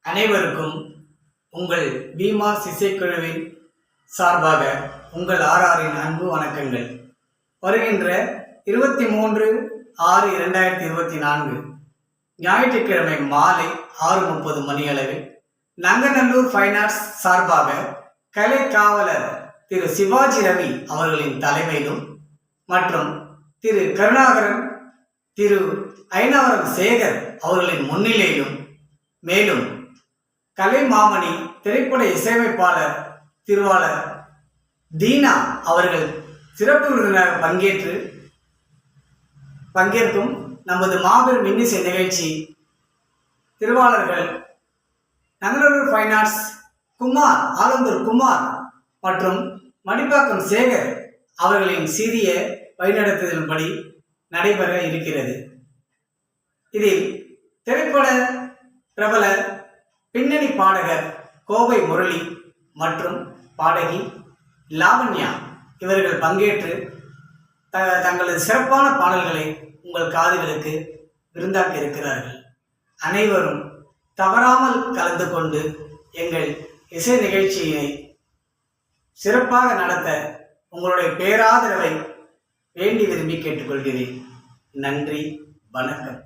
அனைவருக்கும் உங்கள் பீமாஸ் இசைக்குழுவின் சார்பாக உங்கள் ஆர்ஆரின் அன்பு வணக்கங்கள். வருகின்ற 23/6/2024 ஞாயிற்றுக்கிழமை மாலை 6:30 மணியளவில் நங்கநல்லூர் ஃபைன் ஆர்ட்ஸ் சார்பாக கலை காவலர் திரு சிவாஜி ரவி அவர்களின் தலைமையிலும் மற்றும் திரு கருணாகரன், திரு ஐனவரம் சேகர் அவர்களின் முன்னிலையிலும், மேலும் கலை மாமணி திரைப்பட இசையமைப்பாளர் திருவாளர் தீனா அவர்கள் சிறப்பு விருந்தினராக பங்கேற்கும் நமது மாபெரும் இன்னிசை நிகழ்ச்சி திருவாளர்கள் நங்கநல்லூர் ஃபைன் ஆர்ட்ஸ் குமார், ஆலந்தூர் குமார் மற்றும் மடிப்பாக்கம் சேகர் அவர்களின் சிறிய வழிநடத்துதலின்படி நடைபெற இருக்கிறது. இதில் திரைப்பட பிரபல பின்னணி பாடகர் கோவை முரளி மற்றும் பாடகி லாவண்யா இவர்கள் பங்கேற்று தங்களது சிறப்பான பாடல்களை உங்கள் காதுகளுக்கு விருந்தாக்கி இருக்கிறார்கள். அனைவரும் தவறாமல் கலந்து கொண்டு எங்கள் இசை நிகழ்ச்சியை சிறப்பாக நடத்த உங்களுடைய பேராதரவை வேண்டி விரும்பி கேட்டுக்கொள்கிறேன். நன்றி, வணக்கம்.